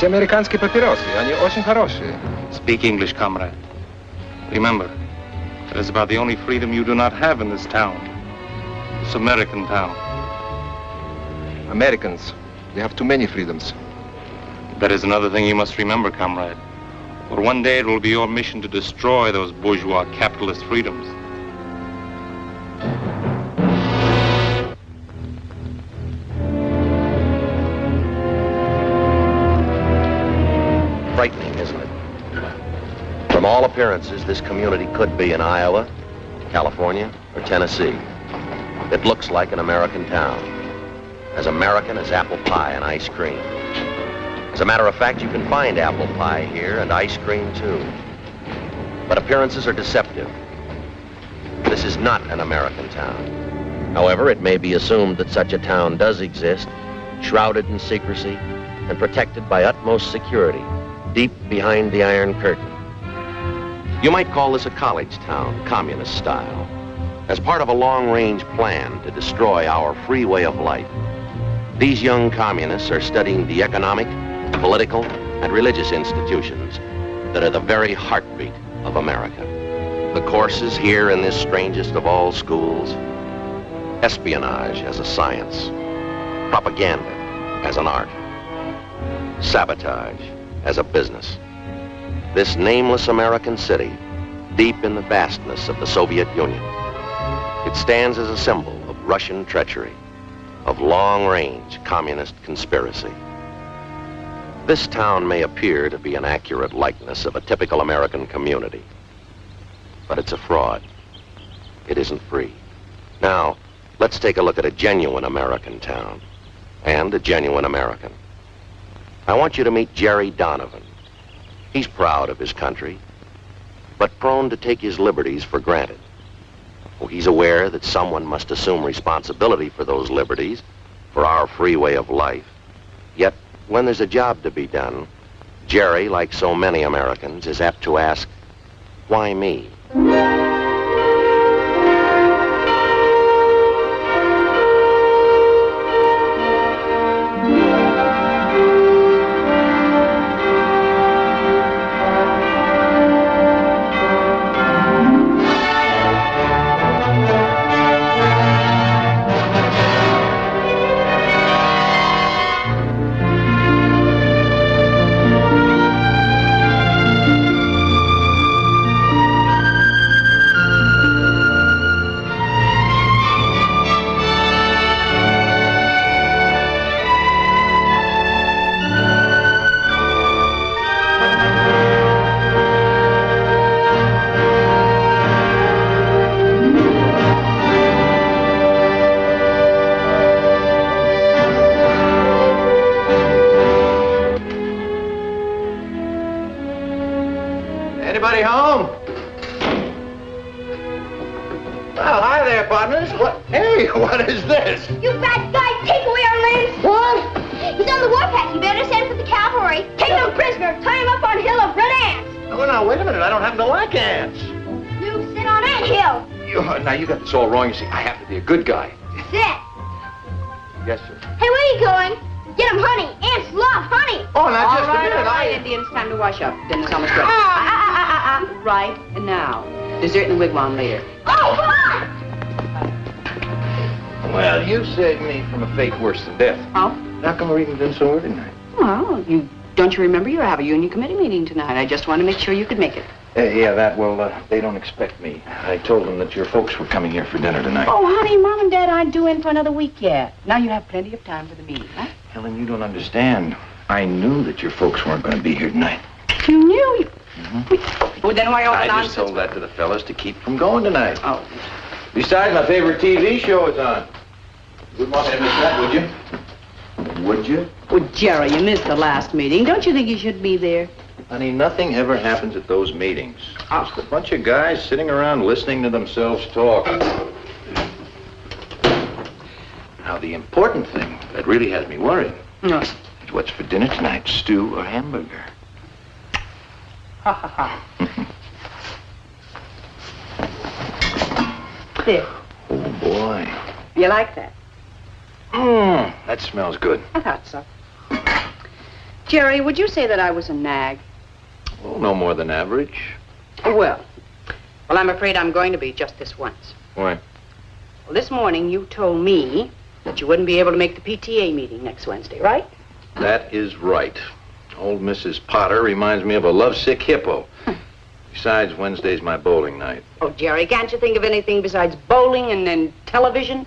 Эти американские папиросы, они очень хорошие. Speak English, comrade. Remember, it is about the only freedom you do not have in this town. This American town. Americans, they have too many freedoms. That is another thing you must remember, comrade. For one day it will be your mission to destroy those bourgeois capitalist freedoms. Frightening, isn't it? From all appearances, this community could be in Iowa, California, or Tennessee. It looks like an American town. As American as apple pie and ice cream. As a matter of fact, you can find apple pie here and ice cream too. But appearances are deceptive. This is not an American town. However, it may be assumed that such a town does exist, shrouded in secrecy and protected by utmost security, deep behind the Iron Curtain. You might call this a college town, communist style, as part of a long-range plan to destroy our free way of life. These young communists are studying the economic, political, and religious institutions that are the very heartbeat of America. The courses here in this strangest of all schools: espionage as a science, propaganda as an art, sabotage as a business. This nameless American city, deep in the vastness of the Soviet Union, it stands as a symbol of Russian treachery, of long-range communist conspiracy. This town may appear to be an accurate likeness of a typical American community, but it's a fraud. It isn't free. Now, let's take a look at a genuine American town and a genuine American. I want you to meet Jerry Donovan. He's proud of his country, but prone to take his liberties for granted. Oh, he's aware that someone must assume responsibility for those liberties, for our free way of life. Yet, when there's a job to be done, Jerry, like so many Americans, is apt to ask, why me? Anybody home? Well, hi there, partners. What? Hey, what is this? You bad guy, take away our lens. What? He's on the warpath. You better send for the cavalry. Take him prisoner. Tie him up on a hill of red ants. Oh, now, wait a minute. I don't happen to like ants. You sit on that hill. Now, you got this all wrong. You see, I happen to be a good guy. Sit. Yes, sir. Hey, where are you going? Get him honey. Ants love honey. Oh, now, just a minute. All right, Indians, time to wash up. Dinner's almost ready. Right now. Dessert in the wigwam later. Oh, come on! Well, you saved me from a fate worse than death. Oh? How come we're even been so early tonight? Well, don't you remember you have a union committee meeting tonight? I just want to make sure you could make it. They don't expect me. I told them that your folks were coming here for dinner tonight. Oh, honey, Mom and Dad aren't due in for another week yet. Now you have plenty of time for the meeting, huh? Helen, you don't understand. I knew that your folks weren't going to be here tonight. You knew? Mm-hmm. Well, then why all the I nonsense? just told that to the fellas to keep from going tonight. Oh. Besides, my favorite TV show is on. Wouldn't want me to miss that, would you? Would you? Well, Jerry, you missed the last meeting. Don't you think you should be there? Honey, nothing ever happens at those meetings. Just a bunch of guys sitting around listening to themselves talk. Now, the important thing that really has me worried is what's for dinner tonight, stew or hamburger? Ha, ha, ha. There. Oh, boy. You like that? That smells good. I thought so. Jerry, would you say that I was a nag? Well, no more than average. Well, I'm afraid I'm going to be just this once. Why? Well, this morning you told me that you wouldn't be able to make the PTA meeting next Wednesday, right? That is right. Old Mrs. Potter reminds me of a lovesick hippo. Besides, Wednesday's my bowling night. Oh, Jerry, can't you think of anything besides bowling and television?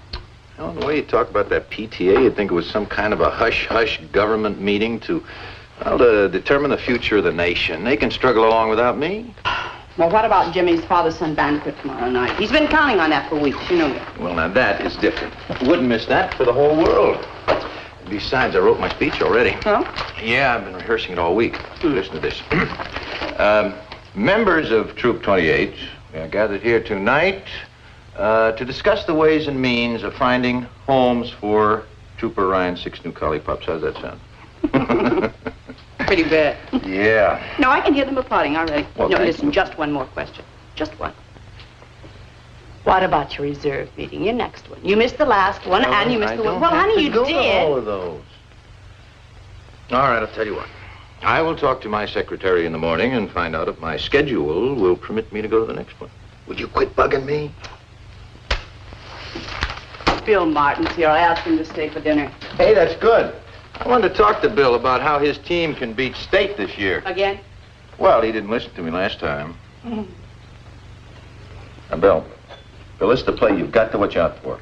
Well, the way you talk about that PTA, you'd think it was some kind of a hush-hush government meeting to determine the future of the nation. They can struggle along without me. Well, what about Jimmy's father-son banquet tomorrow night? He's been counting on that for weeks, you know that. Well, now that is different. Wouldn't miss that for the whole world. Besides, I wrote my speech already. Oh? Yeah, I've been rehearsing it all week. Listen to this. Members of Troop 28 are gathered here tonight to discuss the ways and means of finding homes for Trooper Ryan's 6 new collie pups. How's that sound? Pretty bad. Yeah. No, I can hear them applauding already. Well, no, thank listen, you. just one more question. Just one. What about your reserve meeting, your next one? You missed the last one, and you missed the one. Well, honey, you go did. To all of those. All right, I'll tell you what. I will talk to my secretary in the morning and find out if my schedule will permit me to go to the next one. Would you quit bugging me? Bill Martin's here. I asked him to stay for dinner. Hey, that's good. I wanted to talk to Bill about how his team can beat state this year. Again? Well, he didn't listen to me last time. Now, Bill, this is the play you've got to watch out for.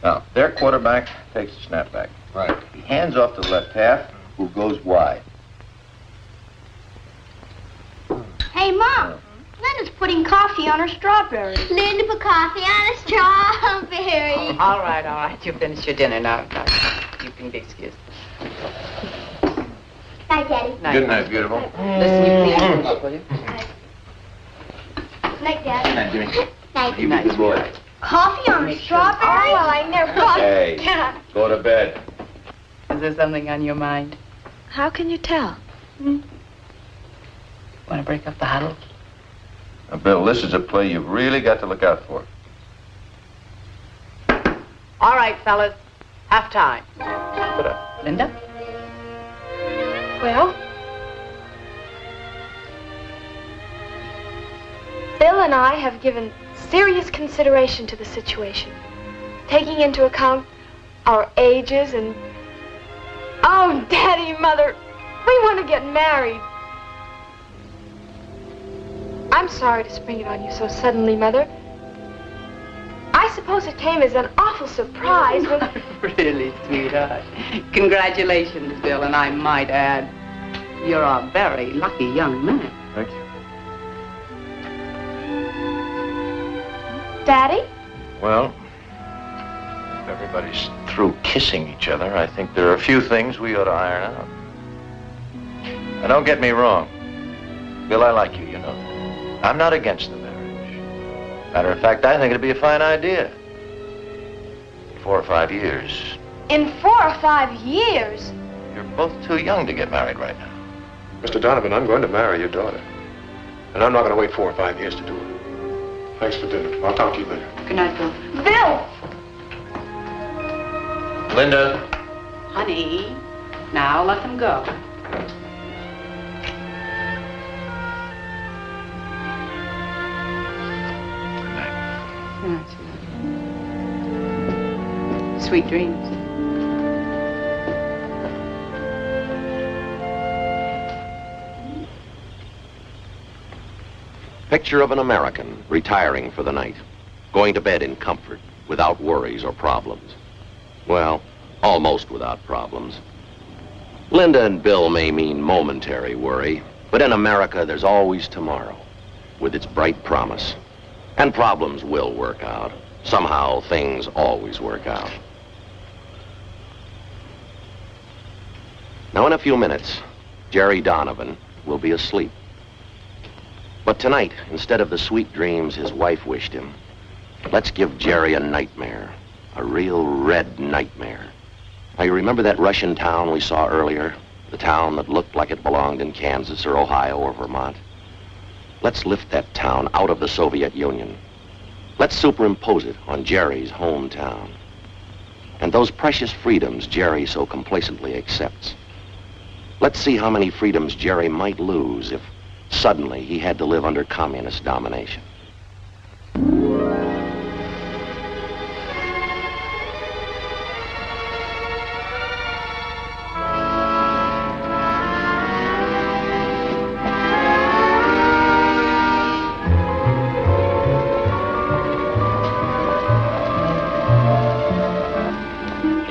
Now, their quarterback takes the snapback. Right. He hands off to the left half, who goes wide. Hey, Mom. Linda's putting coffee on her strawberry. Linda put coffee on a strawberry. All right. You finish your dinner now. You can be excused. Night, Daddy. Good night, beautiful. Listen, you clean your book, will you? Night, Daddy. Night, Jimmy. Night. You be a good boy. Coffee on a strawberry? Oh, well, I never thought. Hey, go to bed. Is there something on your mind? How can you tell? Want to break up the huddle? Now, Bill, this is a play you've really got to look out for. All right, fellas. Half time. Put up. Linda? Well, Bill and I have given serious consideration to the situation, taking into account our ages and... Oh, Daddy, Mother, we want to get married. I'm sorry to spring it on you so suddenly, Mother. I suppose it came as an awful surprise when... Really, sweetheart. Congratulations, Bill, and I might add, you're a very lucky young man. Thank you. Daddy? Well, if everybody's through kissing each other, I think there are a few things we ought to iron out. Now, don't get me wrong. Bill, I like you, you know that. I'm not against the marriage. Matter of fact, I think it'd be a fine idea. 4 or 5 years. In 4 or 5 years? You're both too young to get married right now. Mr. Donovan, I'm going to marry your daughter. And I'm not going to wait 4 or 5 years to do it. Thanks for dinner. I'll talk to you later. Good night, Bill. Bill! Linda. Honey, now let them go. Good night. Good night, sweetheart. Sweet dreams. Picture of an American retiring for the night, going to bed in comfort, without worries or problems. Well, almost without problems. Linda and Bill may mean momentary worry, but in America there's always tomorrow, with its bright promise. And problems will work out. Somehow things always work out. Now in a few minutes, Jerry Donovan will be asleep. But tonight, instead of the sweet dreams his wife wished him, let's give Jerry a nightmare, a real red nightmare. Now, you remember that Russian town we saw earlier? The town that looked like it belonged in Kansas or Ohio or Vermont? Let's lift that town out of the Soviet Union. Let's superimpose it on Jerry's hometown. And those precious freedoms Jerry so complacently accepts. Let's see how many freedoms Jerry might lose if suddenly he had to live under communist domination.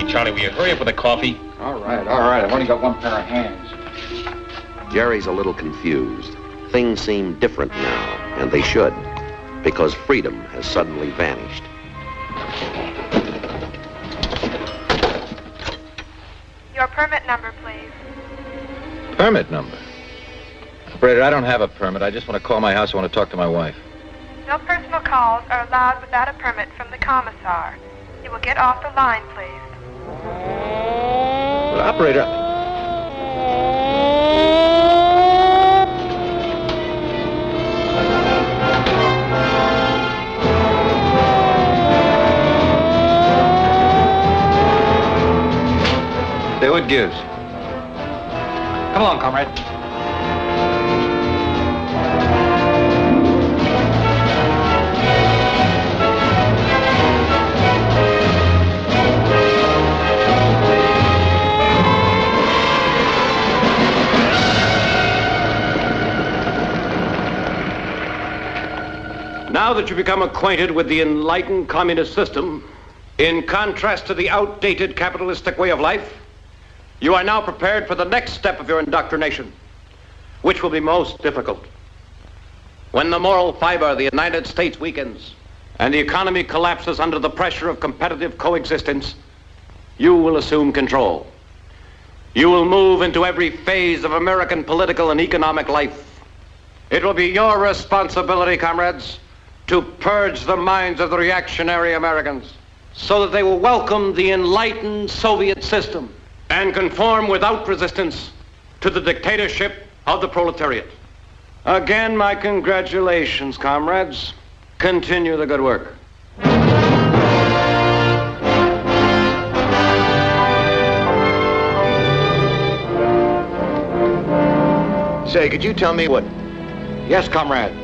Charlie, will you hurry up with the coffee? All right. I've only got one pair of hands. Jerry's a little confused. Things seem different now, and they should, because freedom has suddenly vanished. Your permit number, please. Permit number? Operator, I don't have a permit. I just want to call my house. I want to talk to my wife. No personal calls are allowed without a permit from the commissar. You will get off the line, please. But operator... Say, what gives? Come along, comrade. Now that you've become acquainted with the enlightened communist system, in contrast to the outdated capitalistic way of life, you are now prepared for the next step of your indoctrination, which will be most difficult. When the moral fiber of the United States weakens and the economy collapses under the pressure of competitive coexistence, you will assume control. You will move into every phase of American political and economic life. It will be your responsibility, comrades, to purge the minds of the reactionary Americans so that they will welcome the enlightened Soviet system and conform without resistance to the dictatorship of the proletariat. Again, my congratulations, comrades. Continue the good work. Say, could you tell me what... Yes, comrade.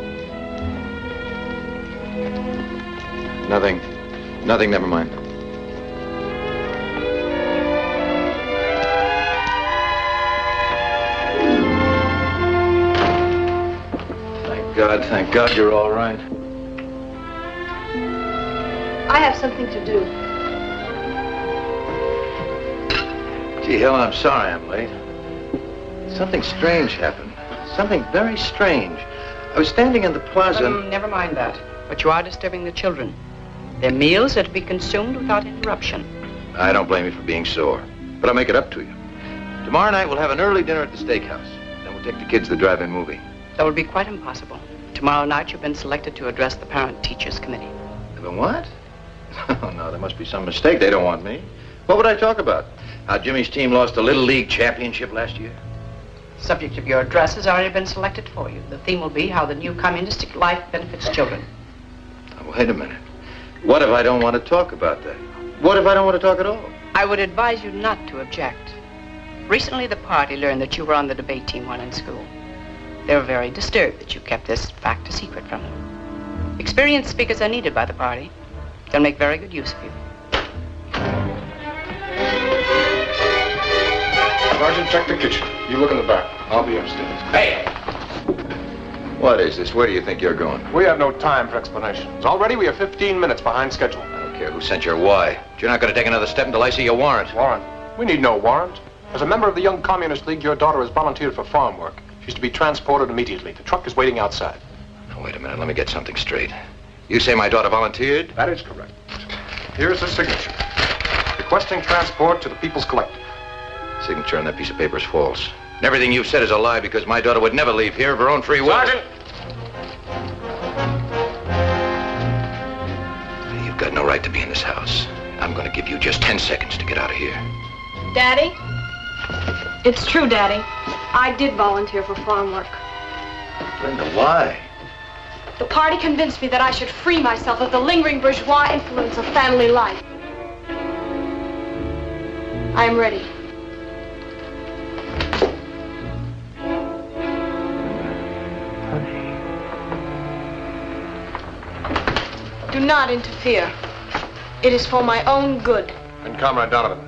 Nothing, never mind. Thank God you're all right. I have something to do. Gee, Helen, I'm sorry I'm late. Something strange happened. Something very strange. I was standing in the plaza... Never mind that. But you are disturbing the children. Their meals are to be consumed without interruption. I don't blame you for being sore, but I'll make it up to you. Tomorrow night we'll have an early dinner at the steakhouse. Then we'll take the kids to the drive-in movie. That would be quite impossible. Tomorrow night you've been selected to address the Parent-Teachers Committee. The what? Oh, no, there must be some mistake. They don't want me. What would I talk about? How Jimmy's team lost the Little League Championship last year? The subject of your address has already been selected for you. The theme will be how the new communistic life benefits children. Now, wait a minute. What if I don't want to talk about that? What if I don't want to talk at all? I would advise you not to object. Recently, the party learned that you were on the debate team while in school. They were very disturbed that you kept this fact a secret from them. Experienced speakers are needed by the party. They'll make very good use of you. Sergeant, check the kitchen. You look in the back. I'll be upstairs. Hey! What is this? Where do you think you're going? We have no time for explanations. Already we are 15 minutes behind schedule. I don't care who sent your why. But you're not going to take another step until I see your warrant. Warrant? We need no warrant. As a member of the Young Communist League, your daughter has volunteered for farm work. She's to be transported immediately. The truck is waiting outside. Now, wait a minute. Let me get something straight. You say my daughter volunteered? That is correct. Here's the signature. Requesting transport to the People's Collective. Signature on that piece of paper is false. And everything you've said is a lie because my daughter would never leave here of her own free will. Sergeant! You've got no right to be in this house. I'm going to give you just 10 seconds to get out of here. Daddy? It's true, Daddy. I did volunteer for farm work. Linda, why? The party convinced me that I should free myself of the lingering bourgeois influence of family life. I am ready. Do not interfere. It is for my own good. And Comrade Donovan,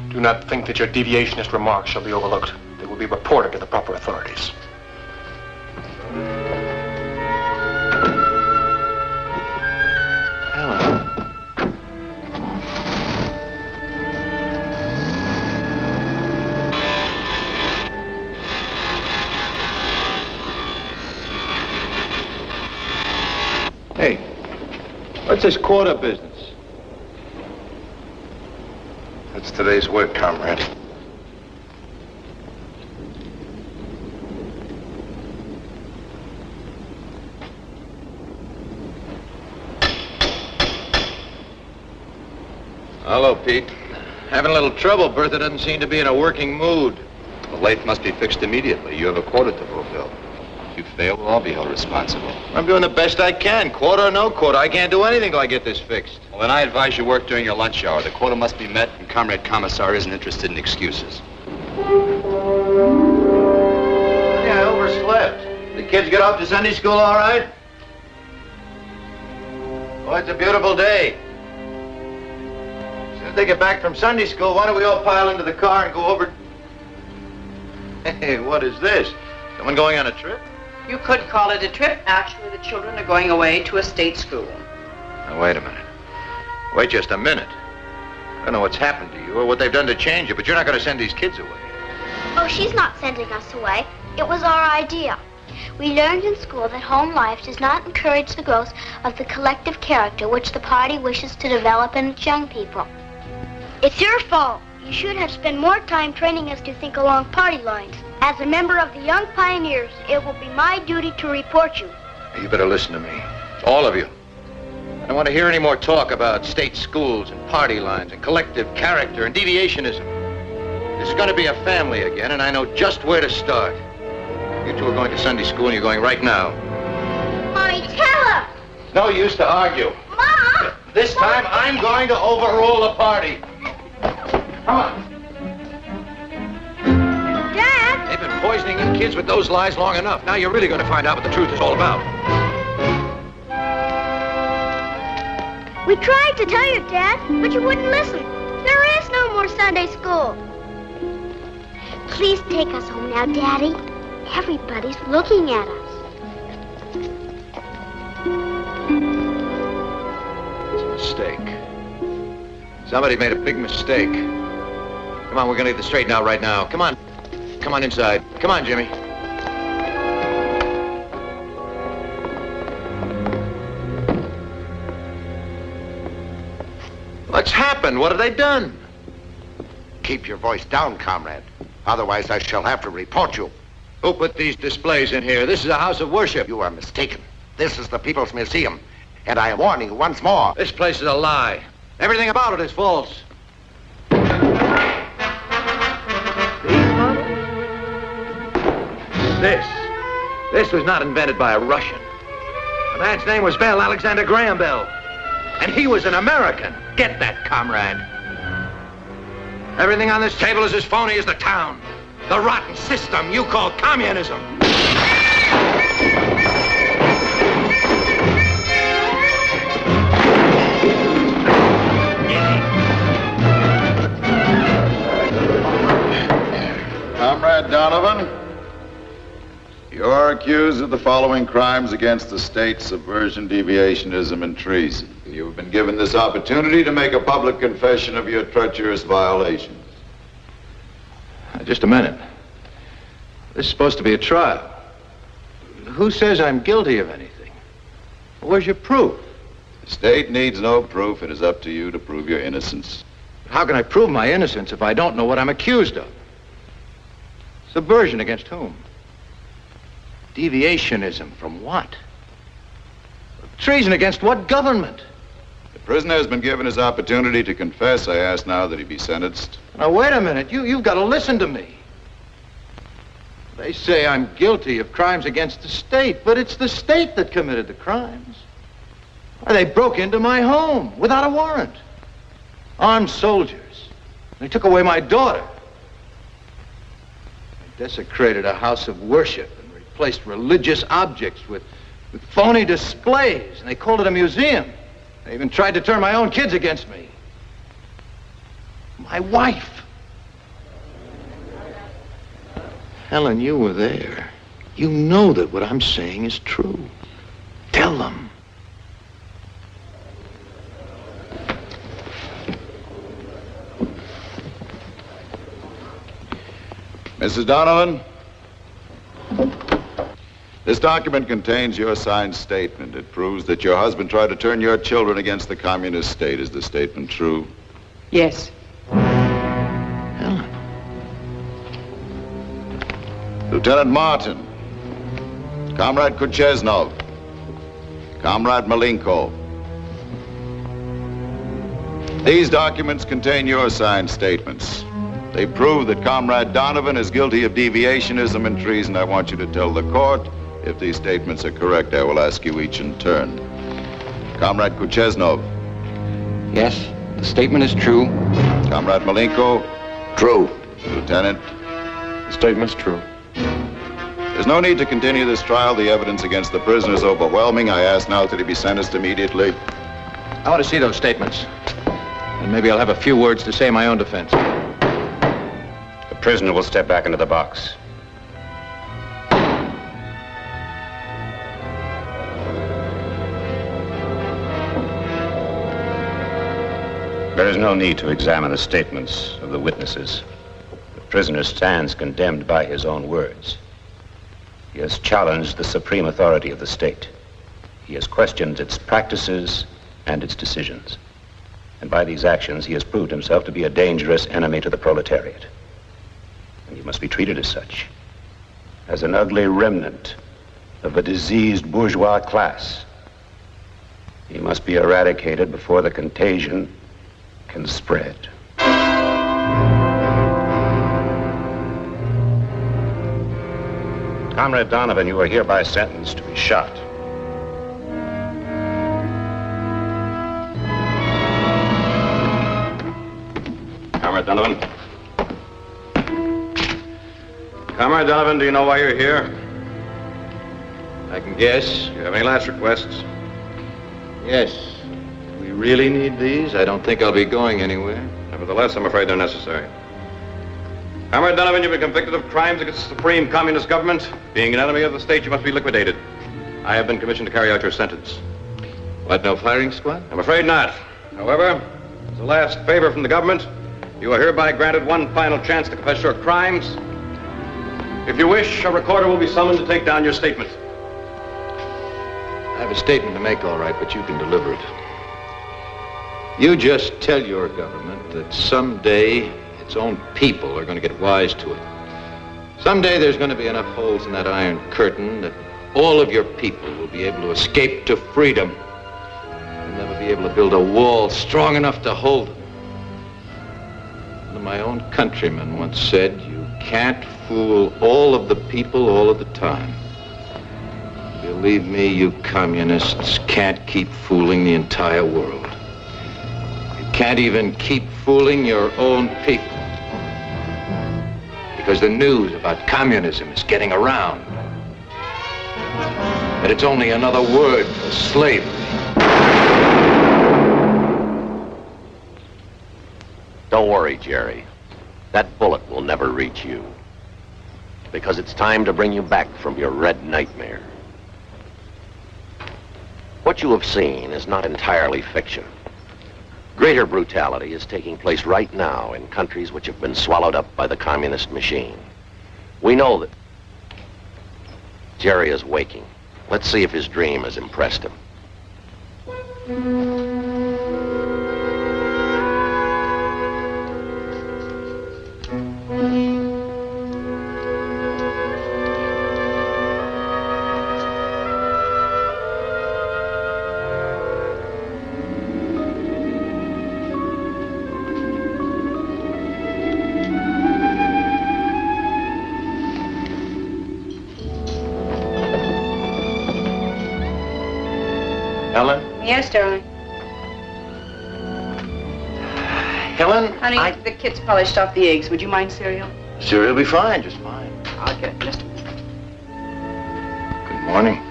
do not think that your deviationist remarks shall be overlooked. They will be reported to the proper authorities. Hey, what's this quarter business? That's today's work, comrade. Hello, Pete. Having a little trouble. Bertha doesn't seem to be in a working mood. The lathe must be fixed immediately. You have a quota to fulfill. If you fail, we'll all be held responsible. I'm doing the best I can. Quarter or no quarter. I can't do anything till I get this fixed. Well, then I advise you work during your lunch hour. The quota must be met, and Comrade Commissar isn't interested in excuses. Yeah, I overslept. The kids get off to Sunday school all right? Oh, it's a beautiful day. As soon as they get back from Sunday school, why don't we all pile into the car and go over... Hey, what is this? Someone going on a trip? You could call it a trip. Actually, the children are going away to a state school. Now, wait a minute. Wait just a minute. I don't know what's happened to you or what they've done to change you, but you're not going to send these kids away. Oh, she's not sending us away. It was our idea. We learned in school that home life does not encourage the growth of the collective character which the party wishes to develop in its young people. It's your fault. You should have spent more time training us to think along party lines. As a member of the Young Pioneers, it will be my duty to report you. You better listen to me. All of you. I don't want to hear any more talk about state schools and party lines and collective character and deviationism. This is going to be a family again, and I know just where to start. You two are going to Sunday school, and you're going right now. Mommy, tell her! No use to argue. Mom! This time, I'm going to overrule the party. Come on. Dad! They've been poisoning you kids with those lies long enough. Now you're really going to find out what the truth is all about. We tried to tell you, Dad, but you wouldn't listen. There is no more Sunday school. Please take us home now, Daddy. Everybody's looking at us. It's a mistake. Somebody made a big mistake. Come on, we're going to get this straightened out right now. Come on. Come on inside. Come on, Jimmy. What's happened? What have they done? Keep your voice down, comrade. Otherwise, I shall have to report you. Who put these displays in here? This is a house of worship. You are mistaken. This is the People's Museum, and I am warning you once more. This place is a lie. Everything about it is false. This was not invented by a Russian. The man's name was Bell, Alexander Graham Bell. And he was an American. Get that, comrade. Everything on this table is as phony as the town. The rotten system you call communism. Comrade Donovan, you are accused of the following crimes against the state: subversion, deviationism, and treason. You have been given this opportunity to make a public confession of your treacherous violations. Just a minute. This is supposed to be a trial. Who says I'm guilty of anything? Where's your proof? The state needs no proof. It is up to you to prove your innocence. How can I prove my innocence if I don't know what I'm accused of? Subversion against whom? Deviationism from what? Treason against what government? The prisoner has been given his opportunity to confess. I ask now that he be sentenced. Now, wait a minute. You've got to listen to me. They say I'm guilty of crimes against the state, but it's the state that committed the crimes. Why, they broke into my home without a warrant. Armed soldiers. They took away my daughter. They desecrated a house of worship and replaced religious objects with phony displays, and they called it a museum. They even tried to turn my own kids against me. My wife. Helen, you were there. You know that what I'm saying is true. Tell them. Mrs. Donovan, this document contains your signed statement. It proves that your husband tried to turn your children against the communist state. Is the statement true? Yes. Helen. Lieutenant Martin, Comrade Kucheznov, Comrade Malenko. These documents contain your signed statements. They prove that Comrade Donovan is guilty of deviationism and treason. I want you to tell the court if these statements are correct. I will ask you each in turn. Comrade Kucheznov. Yes, the statement is true. Comrade Malenko. True. Lieutenant. The statement's true. There's no need to continue this trial. The evidence against the prisoner is overwhelming. I ask now that he be sentenced immediately. I want to see those statements. And maybe I'll have a few words to say in my own defense. The prisoner will step back into the box. There is no need to examine the statements of the witnesses. The prisoner stands condemned by his own words. He has challenged the supreme authority of the state. He has questioned its practices and its decisions. And by these actions, he has proved himself to be a dangerous enemy to the proletariat. And he must be treated as such, as an ugly remnant of a diseased bourgeois class. He must be eradicated before the contagion can spread. Comrade Donovan, you are hereby sentenced to be shot. Comrade Donovan. Comrade Donovan, do you know why you're here? I can guess. Do you have any last requests? Yes. Do we really need these? I don't think I'll be going anywhere. Nevertheless, I'm afraid they're necessary. Comrade Donovan, you've been convicted of crimes against the supreme communist government. Being an enemy of the state, you must be liquidated. I have been commissioned to carry out your sentence. What, no firing squad? I'm afraid not. However, as a last favor from the government, you are hereby granted one final chance to confess your crimes. If you wish, a recorder will be summoned to take down your statement. I have a statement to make, all right, but you can deliver it. You just tell your government that someday its own people are going to get wise to it. Someday there's going to be enough holes in that iron curtain that all of your people will be able to escape to freedom. You'll never be able to build a wall strong enough to hold them. One of my own countrymen once said, you can't fool all of the people all of the time. Believe me, you communists can't keep fooling the entire world. You can't even keep fooling your own people. Because the news about communism is getting around. That it's only another word for slavery. Don't worry, Jerry. That bullet will never reach you. Because it's time to bring you back from your red nightmare. What you have seen is not entirely fiction. Greater brutality is taking place right now in countries which have been swallowed up by the communist machine. We know that Jerry is waking. Let's see if his dream has impressed him. Helen? Yes, darling. Helen? Honey, the kids polished off the eggs. Would you mind cereal? Cereal will be fine, just fine. I'll get it just a minute. Good morning.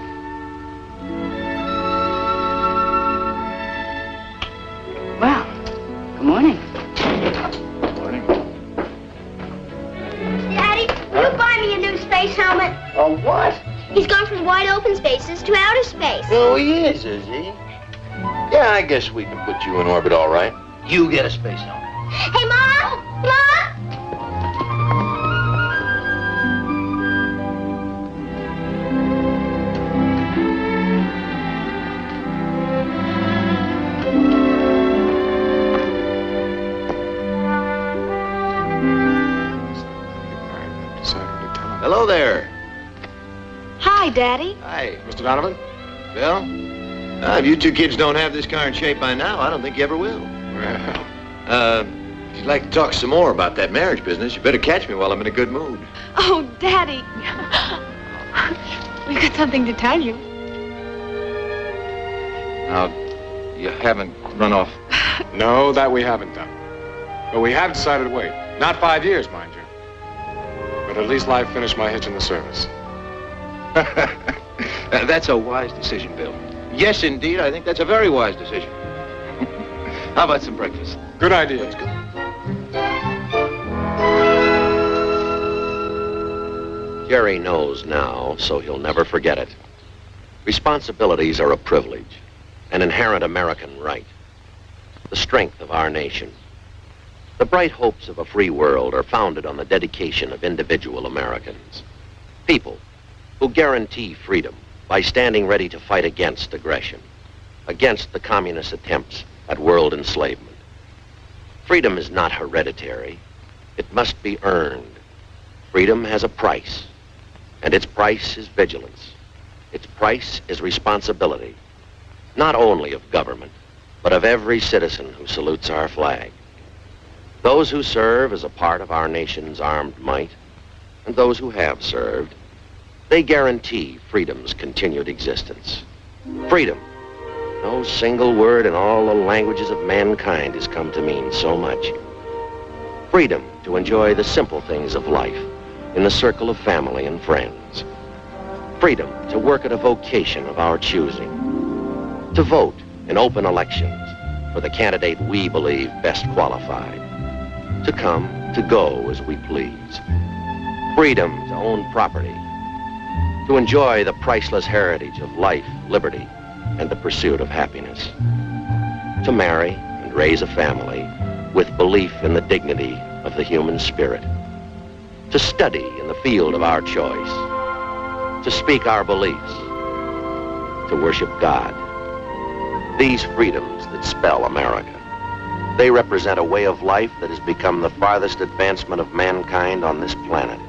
wide open spaces to outer space. Oh, he is he? Yeah, I guess we can put you in orbit all right. You get a space helmet. Hey, Mom! Mom! Hello there. Hi, Daddy. Hi. Mr. Donovan? Bill? If you two kids don't have this car in shape by now, I don't think you ever will. Well, If you'd like to talk some more about that marriage business, you better catch me while I'm in a good mood. Oh, Daddy. We've got something to tell you. Now, you haven't run off. no, that we haven't done. But we have decided to wait. Not 5 years, mind you. But at least I've finished my hitch in the service. That's a wise decision, Bill. Yes, indeed, I think that's a very wise decision. How about some breakfast? Good idea. Let's go. Jerry knows now, so he'll never forget it. Responsibilities are a privilege, an inherent American right, the strength of our nation. The bright hopes of a free world are founded on the dedication of individual Americans. People who guarantee freedom by standing ready to fight against aggression, against the communist attempts at world enslavement. Freedom is not hereditary. It must be earned. Freedom has a price, and its price is vigilance. Its price is responsibility, not only of government, but of every citizen who salutes our flag. Those who serve as a part of our nation's armed might, and those who have served, they guarantee freedom's continued existence. Freedom. No single word in all the languages of mankind has come to mean so much. Freedom to enjoy the simple things of life in the circle of family and friends. Freedom to work at a vocation of our choosing. To vote in open elections for the candidate we believe best qualified. To come, to go as we please. Freedom to own property. To enjoy the priceless heritage of life, liberty, and the pursuit of happiness. To marry and raise a family with belief in the dignity of the human spirit. To study in the field of our choice. To speak our beliefs. To worship God. These freedoms that spell America. They represent a way of life that has become the farthest advancement of mankind on this planet.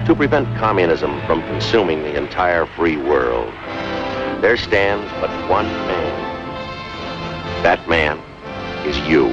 To prevent communism from consuming the entire free world, there stands but one man. That man is you.